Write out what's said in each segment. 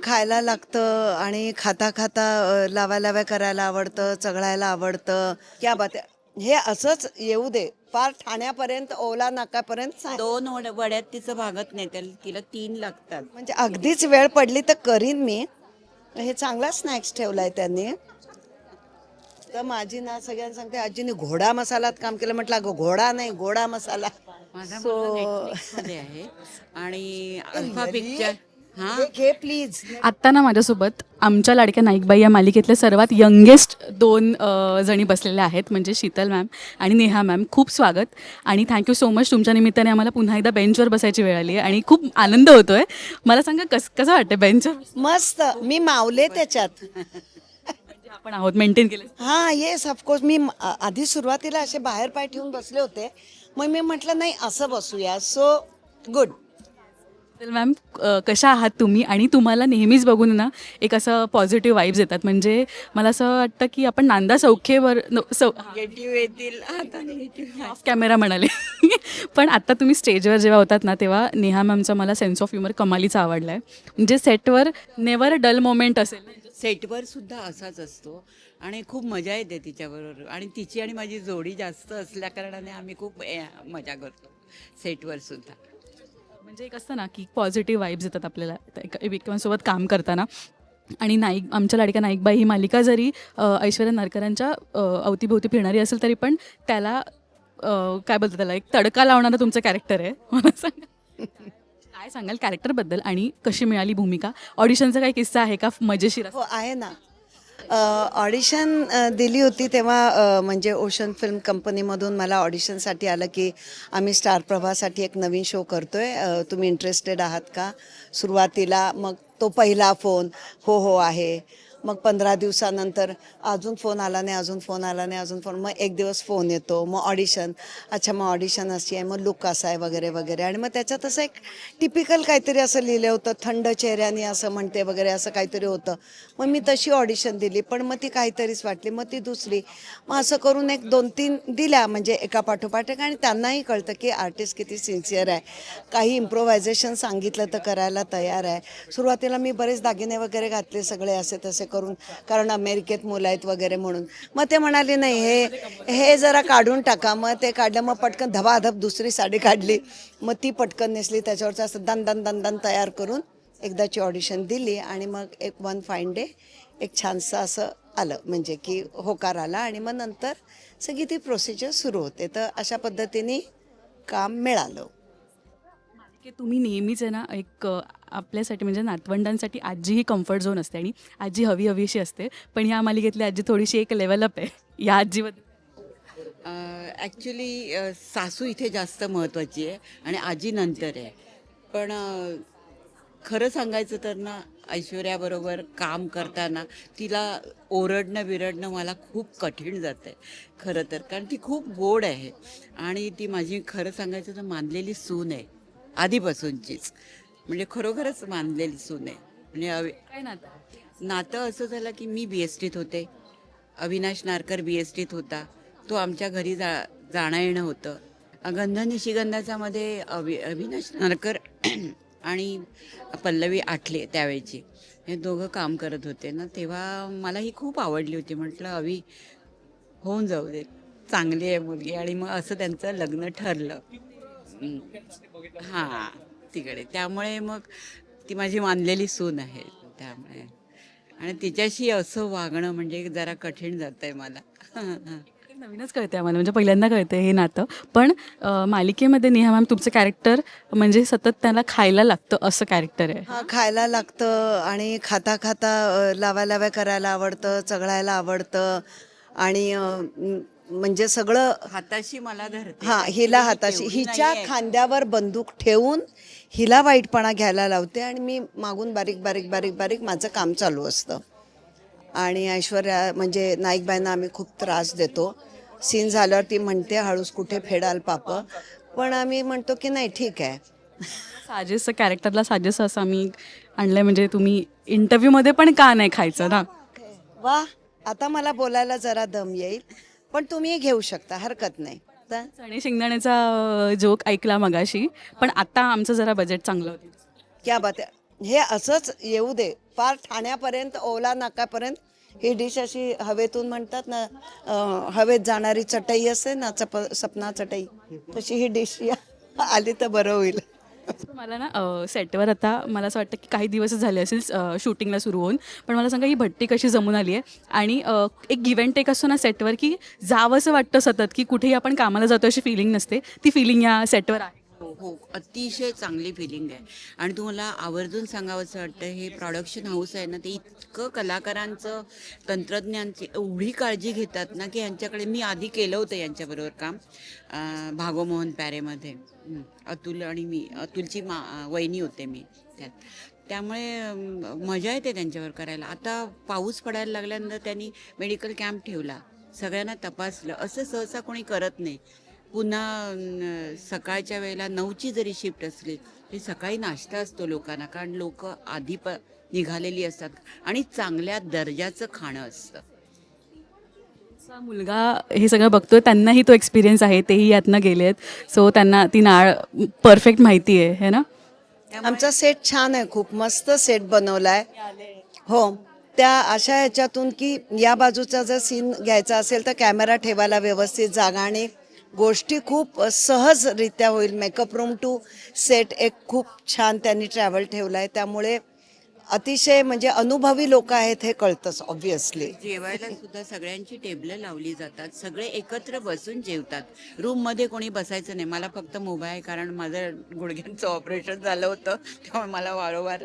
खायला लागतं आणि खाता खाता लावा लाव्या करायला आवडतं, चघळायला आवडतं. क्या बात आहे. हे असंच येऊ दे फार ठाण्यापर्यंत ओला नाकापर्यंत दोन वड्यात तिचं भागत नाही, तिला 3 लागतात. म्हणजे अगदीच वेळ पडली तर करीन मी. हे चांगला स्नॅक्स ठेवलाय त्यांनी. तर माझी ना सगळ्यांना सांगते आजीने घोडा मसालात काम केलं. म्हटलं अगं घोडा नाही, गोडा मसाला. माझा So, मुलगा नेटफ्लिक्समध्ये आहे आणि अल्फा पिक्चर. हां, घे प्लीज. आत्ता ना माझ्यासोबत आमच्या लाडक्या नाईकबाई या मालिकेतल्या सर्वात यंगेस्ट 2 जणी बसलेल्या आहेत, म्हणजे शीतल मॅम आणि नेहा मॅम. खूप स्वागत आणि थँक्यू सो मच. तुमच्या निमित्ताने आम्हाला पुन्हा एकदा बेंचवर बसायची वेळ आली आहे आणि खूप आनंद होतो आहे. मला सांगा कसं वाटतं बेंचवर मस्त मी मावले त्याच्यात. म्हणजे आपण आहोत मेंटेन केलं. हां येस ऑफकोर्स. मी आधी सुरुवातीला असे बाहेर पाय ठेवून बसले होते. मग मी म्हटलं नाही असं बसूया. So good. तर मॅम कशा आहात तुम्ही? आणि तुम्हाला नेहमीच बघून ना एक असं पॉझिटिव्ह वाईब्स येतात. म्हणजे मला असं वाटतं की आपण नांदा सौख्येवर निगेटिव्ह येतील आता निगेटिव्ह. ऑफ कॅमेरा म्हणाले पण आत्ता तुम्ही स्टेजवर जेव्हा होतात ना तेव्हा नेहा मॅमचा मला सेन्स ऑफ ह्युमर कमालीचा आवडला आहे. म्हणजे सेटवर नेवर डल मोमेंट असेल. सेटवर सुद्धा असाच असतो आणि खूप मजा येते तिच्याबरोबर. आणि तिची आणि माझी जोडी जास्त असल्या कारणाने आम्ही खूप मजा करतो सेटवर सुद्धा. म्हणजे एक असतं ना की पॉझिटिव्ह वाईब्स येतात आपल्याला एकमेकांसोबत काम करताना. आणि आमच्या लाडक्या नाईकबाई ही मालिका जरी ऐश्वर्या नारकरांच्या अवतीभोवती फिरणारी असेल तरी पण त्याला काय बोलतात त्याला एक तडका लावणारं तुमचं कॅरेक्टर आहे. मला सांगा काय सांगाल कॅरेक्टरबद्दल आणि कशी मिळाली भूमिका? ऑडिशनचा काही किस्सा आहे का मजेशीर? हो आहे ना. ऑडिशन दिली होती तेव्हा म्हणजे ओशन फिल्म कंपनीमधून मला ऑडिशनसाठी आलं की आम्ही स्टार प्रभासाठी एक नवीन शो करतोय, तुम्ही इंटरेस्टेड आहात का? सुरुवातीला मग तो पहिला फोन हो हो आहे. मग 15 दिवसानंतर अजून फोन आला नाही, अजून फोन आला नाही, अजून फोन. मग एक दिवस फोन येतो, मग ऑडिशन. अच्छा मग ऑडिशन अशी आहे, मग लुक असा आहे वगैरे वगैरे. आणि मग त्याच्यात असं एक टिपिकल काहीतरी असं लिहिलं होतं, थंड चेहऱ्याने असं म्हणते वगैरे असं काहीतरी होतं. मग मी तशी ऑडिशन दिली पण मग ती काहीतरीच वाटली, मग ती दुसरी. मग असं करून एक 2-3 दिल्या म्हणजे एका पाठोपाठ एक. आणि त्यांनाही कळतं की आर्टिस्ट किती सिन्सिअर आहे, काही इम्प्रोव्हायझेशन सांगितलं तर करायला तयार आहे. सुरुवातीला मी बरेच दागिने वगैरे घातले सगळे असे तसे करून, कारण अमेरिकेत मुलं आहेत वगैरे म्हणून. मग ते म्हणाले नाही हे जरा काढून टाका. मग ते काढलं. मग पटकन धबाधब दुसरी साडी काढली, मग ती पटकन नेसली, त्याच्यावरचं असं दन दन दन दन तयार करून एकदाची ऑडिशन दिली. आणि मग एक वन फाईन डे एक छानसं असं आलं, म्हणजे की होकार आला. आणि मग नंतर सगळी ती प्रोसिजर सुरू होते. तर अशा पद्धतीने काम मिळालं. की तुम्ही नेहमीच आहे ना एक आपल्यासाठी म्हणजे नातवंडांसाठी आजी ही कम्फर्ट झोन असते आणि आजी हवी हवीशी असते. पण ह्या मालिकेतली आजी थोडीशी एक लेवल अप आहे. या आजीबद्दल ॲक्च्युली सासू इथे जास्त महत्त्वाची आहे आणि आजी नंतर आहे. पण खरं सांगायचं तर ना ऐश्वर्याबरोबर काम करताना तिला ओरडणं बिरडणं मला खूप कठीण जातं आहे खरं तर. कारण ती खूप गोड आहे आणि ती माझी खरं सांगायचं तर मानलेली सून आहे आधीपासूनचीच. म्हणजे खरोखरच मानलेली सून आहे. म्हणजे काय नातं असं झालं की मी BSTत होते, अविनाश नारकर BSTत होता. तो आमच्या घरी जाणं येणं होतं. गंध निशिगंधाच्या मध्ये अविनाश नारकर आणि पल्लवी आठले त्यावेळची हे दोघं काम करत होते ना. तेव्हा मला ही खूप आवडली होती. म्हटलं अवी होऊन जाऊ दे, चांगली आहे मुलगी. आणि मग असं त्यांचं लग्न ठरलं. हां तिकडे. त्यामुळे मग ती माझी मानलेली सून आहे. त्यामुळे आणि तिच्याशी असं वागणं म्हणजे जरा कठीण जातं आहे मला. नवीनच कळते आम्हाला, म्हणजे पहिल्यांदा कळते हे नातं. पण मालिकेमध्ये नेहा मॅम तुमचं कॅरेक्टर म्हणजे सतत त्याला खायला लागतं असं कॅरेक्टर आहे. हां खायला लागतं आणि खाता खाता लावा लाव्या करायला आवडतं, चघळायला आवडतं. आणि म्हणजे सगळं हाताशी मला धरते. हां हिला हाताशी तेवढी हिच्या नाहीये. खांद्यावर बंदूक ठेवून हिला वाईटपणा घ्यायला लावते आणि मी मागून बारीक बारीक बारीक बारीक माझं काम चालू असतं. आणि ऐश्वर्या म्हणजे नाईकबाईंना आम्ही खूप त्रास देतो. सीन झाल्यावर ती म्हणते हळूच कुठे फेडाल पाप, पण आम्ही म्हणतो की नाही ठीक आहे. साजेसं कॅरेक्टरला साजेसं असं आम्ही आणलंय. म्हणजे तुम्ही इंटरव्ह्यूमध्ये पण का नाही खायचं ना? वा आता मला बोलायला जरा दम येईल, पण तुम्ही घेऊ शकता, हरकत नाही. तर चणे शेंगदाण्याचा जोक ऐकला मगाशी, पण आता आमचं जरा बजेट चांगलं होतं. क्या बात आहे. हे असंच येऊ दे, फार ठाण्यापर्यंत ओला नाकापर्यंत ही डिश अशी हवेतून म्हणतात ना, हवेत जाणारी चटई असते ना, सपना चटई, तशी ही डिश आली तर बरं होईल. मला ना सेटवर आता मला असं वाटतं की काही दिवस झाले असेल शूटिंगला सुरू होऊन, पण मला सांगा ही भट्टी कशी जमून आली आहे आणि एक गिव्ह अँड टेक असतो ना सेटवर की जावंसं वाटतं सतत की कुठेही आपण कामाला जातो अशी फिलिंग नसते, ती फिलिंग या सेटवर आहे. हो हो, अतिशय चांगली फिलिंग आहे. आणि तुम्हाला आवर्जून सांगावंसं वाटतं, हे प्रोडक्शन हाऊस आहे ना, ते इतकं कलाकारांचं, तंत्रज्ञानची एवढी काळजी घेतात ना, की यांच्याकडे मी आधी केलं होतं यांच्याबरोबर काम भागोमोहन पॅरेमध्ये. अतुल आणि मी, अतुलची वहिनी होते मी त्यात. त्यामुळे मजा येते त्यांच्यावर करायला. आता पाऊस पडायला लागल्यानंतर त्यांनी मेडिकल कॅम्प ठेवला, सगळ्यांना तपासलं. असं सहसा कोणी करत नाही. पुन्हा सकाळच्या वेळेला 9ची जरी शिफ्ट असली तरी सकाळी नाश्ता असतो लोकांना, कारण लोक आधी निघालेली असतात आणि चांगल्या दर्जाचं खाणं असतं. चा मुलगा हे सगळं बघतोय, त्यांनाही तो एक्सपिरियन्स आहे, तेही यातनं गेले आहेत, सो त्यांना ती नाळ परफेक्ट माहिती आहे है ना. आमचा सेट छान आहे, खूप मस्त सेट बनवलाय. हो, त्या अशा ह्याच्यातून की या बाजूचा जर सीन घ्यायचा असेल तर कॅमेरा ठेवायला व्यवस्थित जागा आणि गोष्टी खूप सहजरित्या होईल. मेकअप रूम टू सेट एक खूप छान त्यांनी ट्रॅव्हल ठेवला आहे, त्यामुळे अतिशय म्हणजे अनुभवी लोक आहेत हे कळतंच ऑब्व्हियसली. जेवायला सुद्धा सगळ्यांची टेबलं लावली जातात, सगळे एकत्र बसून जेवतात. रूममध्ये कोणी बसायचं नाही. मला फक्त मोबाईल, कारण माझं गुडघ्यांचं ऑपरेशन झालं होतं, त्यामुळे मला वारंवार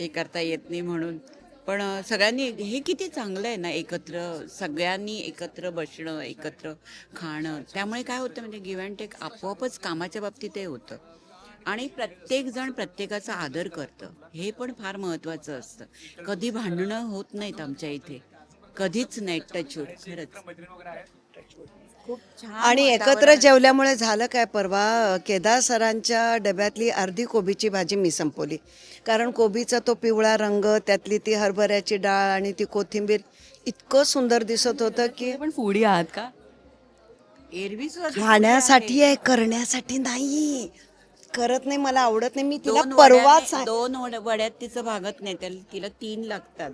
हे करता येत नाही म्हणून. पण सगळ्यांनी, हे किती चांगलं आहे ना, एकत्र सगळ्यांनी एकत्र बसणं, एकत्र खाणं. त्यामुळे काय होतं म्हणजे गिव्ह अँड टेक आपोआपच कामाच्या बाबतीत हे होतं. आणि प्रत्येकजण प्रत्येकाचा आदर करतं, हे पण फार महत्त्वाचं असतं. कधी भांडणं होत नाहीत आमच्या इथे, कधीच नाही. टचवूड, खरंच खूप छान आणि एकत्र वातावरण. जेवल्यामुळे झालं काय, परवा केदार सरांच्या डब्यातली अर्धी कोबीची भाजी मी संपवली, कारण कोबीचा तो पिवळा रंग, त्यातली ती हरभऱ्याची डाळ आणि ती कोथिंबीर इतकं सुंदर दिसत होतं की. पण फूडी आहात का? एरवी सुद्धा खाण्यासाठी आहे, करण्यासाठी नाही. करत नाही, मला आवडत नाही. मी तिला दोन परवाच दोन वड्यात तिचं भागत नाही, तिला 3 लागतात.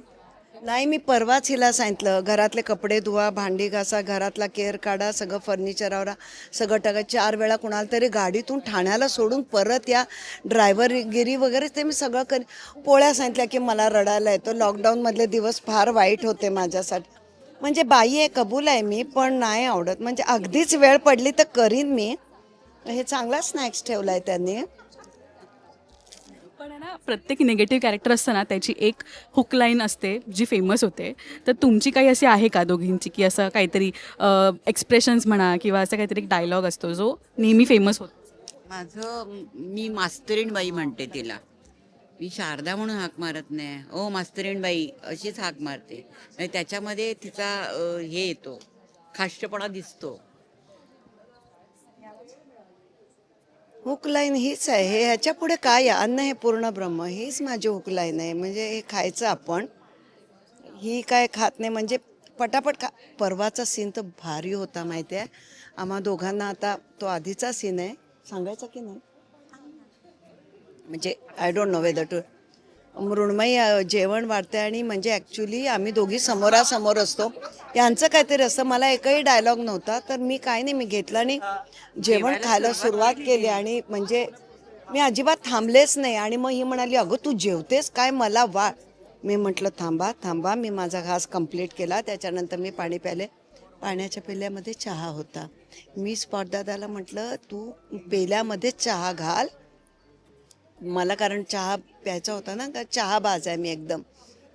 नाही, मी परवाच हिला सांगितलं, घरातले कपडे धुवा, भांडी घासा, घरातला केअर काढा, सगळं फर्निचरवर सगळं टाका. 4 वेळा कुणाला तरी गाडीतून ठाण्याला सोडून परत या ड्रायव्हरगिरी वगैरे ते मी सगळं पोळ्या सांगितल्या की मला रडायला येतो. लॉकडाऊनमधले दिवस फार वाईट होते माझ्यासाठी. म्हणजे बाई आहे, कबूल आहे मी, पण नाही आवडत. म्हणजे अगदीच वेळ पडली तर करीन मी. हे चांगला स्नॅक्स ठेवला आहे त्यांनी. पण आहे ना, प्रत्येक निगेटिव्ह कॅरेक्टर असतं ना, त्याची एक हुक लाईन असते जी फेमस होते. तर तुमची काही अशी आहे का दोघींची, की असं काहीतरी एक्सप्रेशन्स म्हणा किंवा असं काहीतरी एक डायलॉग असतो जो नेहमी फेमस होतो? मी मास्तरीण बाई म्हणते तिला. मी शारदा म्हणून हाक मारत नाही, ओ मास्तरीण बाई अशीच हाक मारते. आणि त्याच्यामध्ये तिचा हे येतो, खाष्टपणा दिसतो. हुक लाईन हीच आहे. हे ह्याच्या पुढे काय आहे, अन्न हे पूर्ण ब्रह्म, हीच माझी हुक लाईन आहे. म्हणजे हे खायचं आपण, ही काय खात नाही. म्हणजे पटापट खा. परवाचा सीन तर भारी होता माहिती आहे आम्हा दोघांना. आता तो आधीचा सीन आहे, सांगायचा की नाही, म्हणजे I don't know whether to. Mrunmayi जेवण वाढते आणि म्हणजे ॲक्च्युली आम्ही दोघी समोरासमोर असतो, यांचं काहीतरी असतं. मला एकही डायलॉग नव्हता, तर मी काय नाही, मी घेतलं आणि जेवण खायला सुरुवात केली. आणि म्हणजे मी अजिबात थांबलेच नाही. आणि मग ही म्हणाली, अगं तू जेवतेस काय, मला वाढ. मी म्हटलं थांबा थांबा, मी माझा घास कंप्लीट केला. त्याच्यानंतर मी पाणी प्याले. पाण्याच्या पेल्यामध्ये चहा होता. मी स्पॉटदादाला म्हटलं, तू पेल्यामध्ये चहा घाल मला, कारण चहा प्यायचा होता ना, का चहा बाज आहे मी एकदम.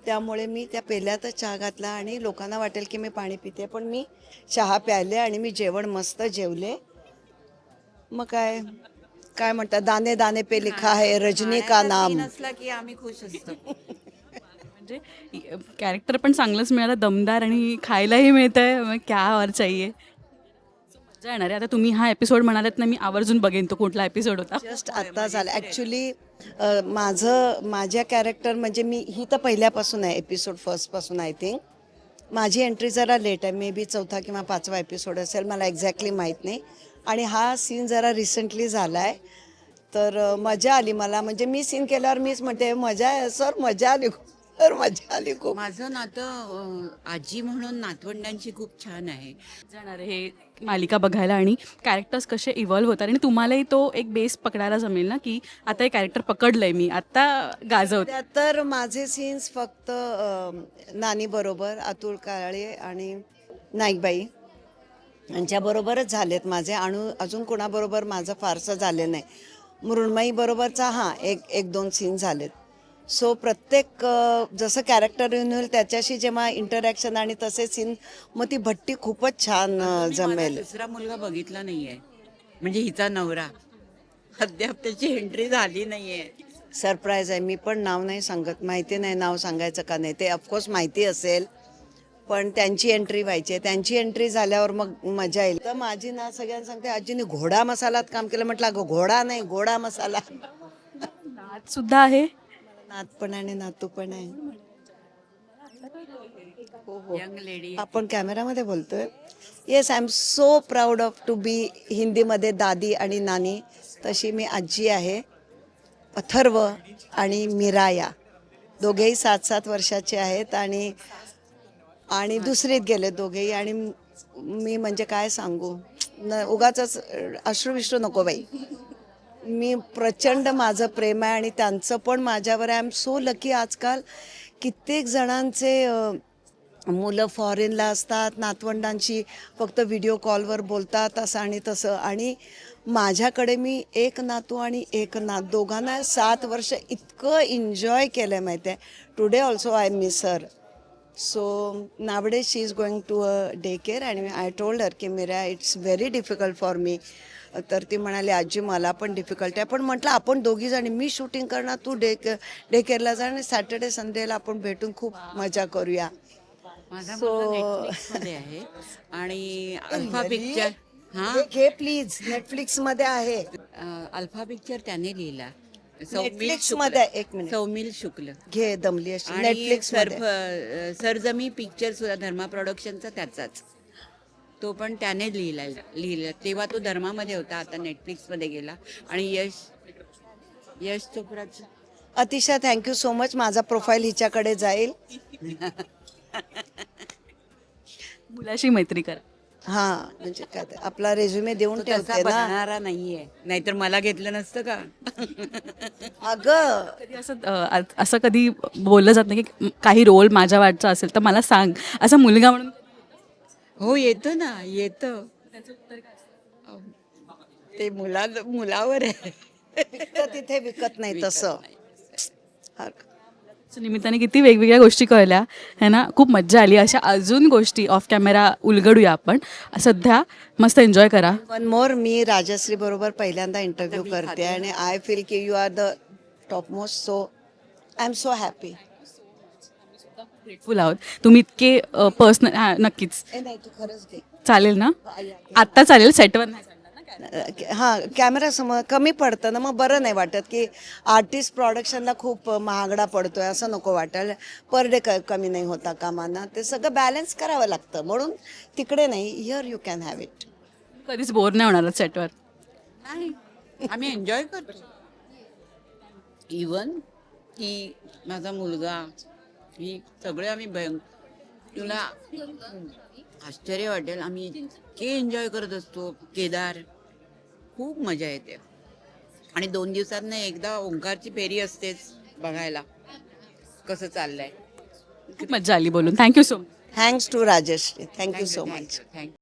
त्यामुळे मी त्या पेल्यातच चहा घातला आणि लोकांना वाटेल की मी पाणी पिते, पण मी चहा प्यायले आणि मी जेवण मस्त जेवले. मग काय काय म्हणतात, दाने दाने पे लिखा है रजनी का नाम. नसला की आम्ही खुश असतो. म्हणजे कॅरेक्टर पण चांगलंच मिळालं, दमदार, आणि खायलाही मिळतंय, मग क्या और चाहिए. मजा येणार आहे. आता तुम्ही हा एपिसोड म्हणालात ना, मी आवर्जून बघेन तो कुठला एपिसोड होता. जस्ट आत्ता झालं ॲक्च्युली. माझ्या कॅरेक्टर म्हणजे मी ही तर पहिल्यापासून आहे, एपिसोड फर्स्टपासून आय थिंक. माझी एंट्री जरा लेट आहे, मे बी 4था किंवा 5वा एपिसोड असेल, मला एक्झॅक्टली माहीत नाही. आणि हा सीन जरा रिसेंटली झाला आहे, तर मजा आली मला. म्हणजे मी सीन केल्यावर मीच म्हणते मजा आहे सर, मजा आली खूप. तर मजा आली खूप. माझं नातं आजी म्हणून नातवंडांची खूप छान आहे. जाणार हे मालिका बघायला आणि कॅरेक्टर्स कसे इव्हॉल्व्ह होतात आणि तुम्हालाही तो एक बेस पकडायला जमेल ना, की आता हे कॅरेक्टर पकडलंय मी, आता गाजवते. त्यात तर माझे सीन्स फक्त नानी बरोबर, अतुल काळे आणि नाईकबाई यांच्याबरोबरच झालेत माझे. अजून कोणाबरोबर माझं फारसं झालं नाही. मृण्मयी बरोबरचा हां एक दोन सीन झालेत. सो प्रत्येक जसं कॅरेक्टर रिन्यूअल त्याच्याशी जेव्हा इंटरॅक्शन आणि तसे सीन, मग ती भट्टी खूपच छान मी जमेल. माझा दुसरा मुलगा बघितला नाहीये, म्हणजे हिचा नवरा. अद्याप त्याची एंट्री झाली नाहीये. सरप्राईज आहे. मी पण नाव नाही सांगत, माहिती नाही नाव सांगायचं का नाही ते. ऑफकोर्स माहिती असेल, पण त्यांची एंट्री व्हायची आहे. त्यांची एंट्री झाल्यावर मग मजा येईल. तर माझी ना सगळ्यांना सांगते आजीने घोडा मसालात काम केलं. म्हटलं अगं घोडा नाही, घोडा मसाला. नाच सुद्धा आहे. नात पण आणि नातू पण आहे. हो हो. Young lady. आपण कॅमेरामध्ये बोलतोय. Yes, I am so proud of to be हिंदीमध्ये दादी आणि नानी. तशी मी आजी आहे. अथर्व आणि मिराया दोघेही 7-7 वर्षाचे आहेत आणि दुसरीत गेले दोघेही. आणि मी म्हणजे काय सांगू, उगाच अश्रू नको बाई. मी प्रचंड माझं प्रेम आहे आणि त्यांचं पण माझ्यावर आहे. I am so lucky. आजकाल कित्येक जणांचे मुलं फॉरेनला असतात, नातवंडांशी फक्त व्हिडिओ कॉलवर बोलतात असं आणि तसं. आणि माझ्याकडे मी एक नातू आणि एक नात, दोघांना 7 वर्ष इतकं एन्जॉय केलं आहे माहिती आहे. Today also I miss her. So nowadays she is going to a day care आणि आय टोल्ड हर की Meera it's very difficult for me. तर ती म्हणाली आजी मला पण डिफिकल्ट आहे. पण म्हटलं आपण दोघी जणी, मी शूटिंग करणार, तू डे केअरला जा आणि सॅटर्डे संडेला आपण भेटून खूप मजा करूया. माझा मुलगा नेटफ्लिक्समध्ये आहे आणि अल्फा पिक्चर. हा, घे प्लीज, नेटफ्लिक्स मध्ये आहे. अल्फा पिक्चर त्याने लिहिला. नेटफ्लिक्स मध्ये एक मिनिट सौमिल शुक्ल. घे दमली अशी. आणि नेटफ्लिक्स मध्ये सरजमी पिक्चर सुद्धा धर्मा प्रोडक्शनचा त्याचाच. तो पण त्याने लिहिला. तेव्हा तो धर्मामध्ये होता, आता नेटफ्लिक्समध्ये गेला. आणि यश चोपडाचं. अतिशय थँक्यू सो मच. माझा प्रोफाईल हिच्याकडे जाईल. मुलाशी मैत्री करा. हा म्हणजे काय ते, आपला रेझ्युमे देऊन तो तसा ठेवते ना. बनणारा नाहीये, नाहीतर मला घेतलं नसतं का. अगं कधी असं कधी बोललं जात नाही की काही रोल माझ्या वाटचा असेल तर मला सांग, असा मुलगा म्हणून. हो, येतं ना, येतं. ते मुलावर आहे. विकत तिथे विकत नाही तसं. निमित्ताने किती वेगवेगळ्या गोष्टी कळल्या है ना. खूप मज्जा आली. अशा अजून गोष्टी ऑफ कॅमेरा उलगडूया आपण. सध्या मस्त एन्जॉय करा. वन मोर, मी राजश्री बरोबर पहिल्यांदा इंटरव्ह्यू करते आणि आय फील की you are the top most. So I am so happy. Grateful आहोत. तुम्ही इतके पर्सनल. हां नक्कीच नाही तू खरंच घे. चालेल ना. आत्ता चालेल, सेटवर नाही चालणार ना. हां कॅमेरा समोर कमी पडतं ना, मग बरं नाही वाटत की आर्टिस्ट प्रोडक्शनला खूप महागडा पडतोय असं नको वाटायला. पर डे कमी नाही होता कामांना. ते सगळं बॅलन्स करावं लागतं, म्हणून तिकडे नाही. Here you can have it. कधीच बोर नाही होणार सेटवर. नाही, आम्ही एन्जॉय करतो. इवन की माझा मुलगा, ही सगळे आम्ही तुला आश्चर्य वाटेल, आम्ही इतके एन्जॉय करत असतो. केदार, खूप मजा येते. आणि 2 दिवसांना एकदा ओंकारची फेरी असतेच बघायला कसं चाललंय. खूप मज्जा आली बोलून. Thank you so much. Thanks to Rajshree. Thank you so much. Thank you.